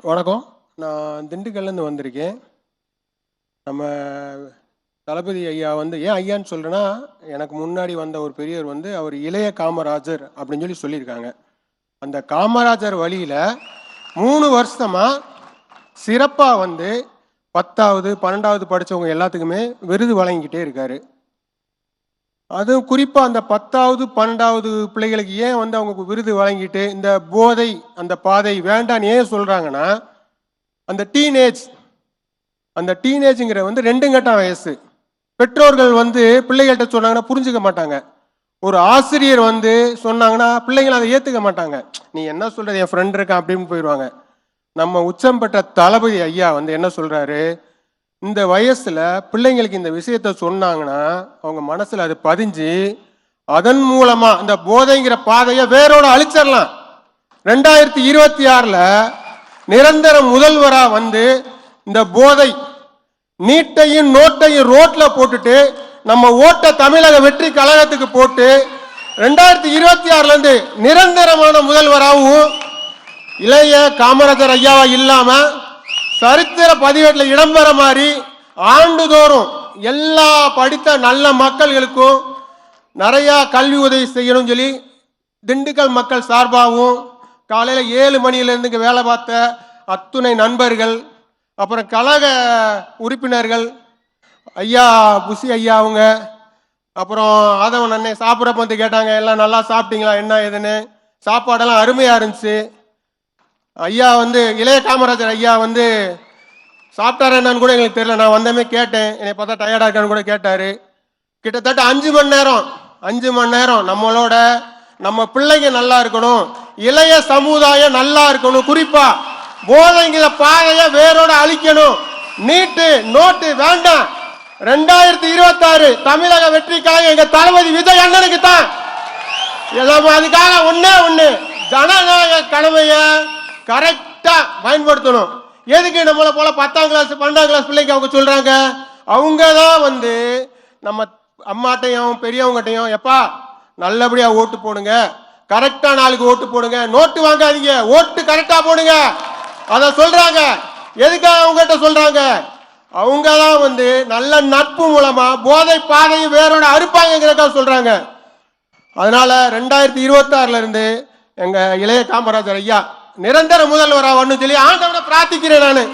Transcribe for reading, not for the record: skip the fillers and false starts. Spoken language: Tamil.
வணக்கம். நான் திண்டுக்கல்லேருந்து வந்திருக்கேன். நம்ம தளபதி ஐயா ஏன் ஐயான்னு சொல்கிறேன்னா, எனக்கு முன்னாடி வந்த ஒரு பெரியவர் அவர் இளைய காமராஜர் அப்படின்னு சொல்லியிருக்காங்க. அந்த காமராஜர் வழியில் 3 வருஷமாக சிறப்பாக 10வது 12வது படித்தவங்க எல்லாத்துக்குமே விருது வழங்கிக்கிட்டே இருக்காரு. அதுவும் குறிப்பாக அந்த 10வது 12வது பிள்ளைகளுக்கு ஏன் அவங்க விருது வழங்கிட்டு இந்த போதை அந்த பாதை வேண்டான்னு ஏன் சொல்கிறாங்கன்னா, அந்த டீனேஜுங்கிற 2 கட்டம் வயசு. பெற்றோர்கள் பிள்ளைகள்கிட்ட சொன்னாங்கன்னா புரிஞ்சுக்க மாட்டாங்க. ஒரு ஆசிரியர் சொன்னாங்கன்னா பிள்ளைங்களை அதை ஏற்றுக்க மாட்டாங்க. நீ என்ன சொல்கிறது, என் ஃப்ரெண்ட் இருக்கான் அப்படின்னு போயிடுவாங்க. நம்ம உச்சம் பெற்ற தளபதி ஐயா என்ன சொல்கிறாரு, இந்த வயசுல பிள்ளைங்களுக்கு இந்த விஷயத்த சொன்னாங்கன்னா அவங்க மனசுல அது பதிஞ்சு அதன் மூலமா இந்த போதைங்கிற பாதையை வேரோட அழிச்சிடலாம். 2026ல நிரந்தர முதல்வரா இந்த போதை நீட்டையும் நோட்டையும் ரோட்ல போட்டுட்டு நம்ம ஓட்ட தமிழக வெற்றி கழகத்துக்கு போட்டு 2026ல இருந்து நிரந்தரமான முதல்வராகவும் இளைய காமராஜர் ஐயாவா இல்லாம சரித்திர பதிவேட்டில் இடம்பெற மாதிரி ஆண்டுதோறும் எல்லா படித்த நல்ல மக்களுக்கும் நிறைய கல்வி உதவி செய்யணும்னு சொல்லி திண்டுக்கல் மக்கள் சார்பாகவும் காலையில் 7 மணியிலிருந்து இங்கே வேலை பார்த்த அத்துணை நண்பர்கள், அப்புறம் கழக உறுப்பினர்கள் ஐயா புசி ஐயா அவங்க, அப்புறம் ஆதவன் அண்ணே சாப்பிட்றப்ப கேட்டாங்க, எல்லாம் நல்லா சாப்பிட்டீங்களா என்ன ஏதுன்னு. சாப்பாடெல்லாம் அருமையாக இருந்துச்சு. ஐயா இளைய காமராஜர் ஐயா சாப்பிட்டாரு என்னன்னு கூட எங்களுக்கு தெரியல. நான் வந்தமே கேட்டேன், என்னை பார்த்தா டயர்டாக இருக்கான்னு கூட கேட்டார். கிட்டத்தட்ட 5 மணி நேரம் நம்மளோட நம்ம பிள்ளைங்க நல்லா இருக்கணும், இளைய சமுதாயம் நல்லா இருக்கணும், குறிப்பா போதைங்கிற பாதையை வேரோட அழிக்கணும், நீட்டு நோட்டு வேண்டாம். 2026 தமிழக வெற்றி கழகம் எங்க தளபதி விஜய் அண்ணனுக்கு தான். அதுக்காக ஒண்ணு ஜனநாயக கடமைய கரெக்டா பயன்படுத்தணும். எதுக்கு நம்மளை போல 10ஆம் கிளாஸ் 12ஆம் கிளாஸ் பிள்ளைக்கு அவங்க சொல்றாங்க, அவங்க தான் நம்ம அம்மாட்டையும் பெரியவங்கட்டையும் எப்பா நல்லபடியா ஓட்டு போடுங்க, கரெக்டா நாளுக்கு ஓட்டு போடுங்க, நோட்டு வாங்காதீங்க, ஓட்டு கரெக்டா போடுங்க, அத சொல்றாங்க. எதுக்காக அவங்ககிட்ட சொல்றாங்க, அவங்க தான் நல்ல நட்பு மூலமா போதை பாதையை வேரோட அறுப்பாங்கிறதுக்காக சொல்றாங்க. அதனால 2026ல இருந்து எங்க இளைய காமராஜர் ஐயா நிரந்தர முதல்வராக சொல்லி ஆண்டவனை பிரார்த்திக்கிறேன் நான்.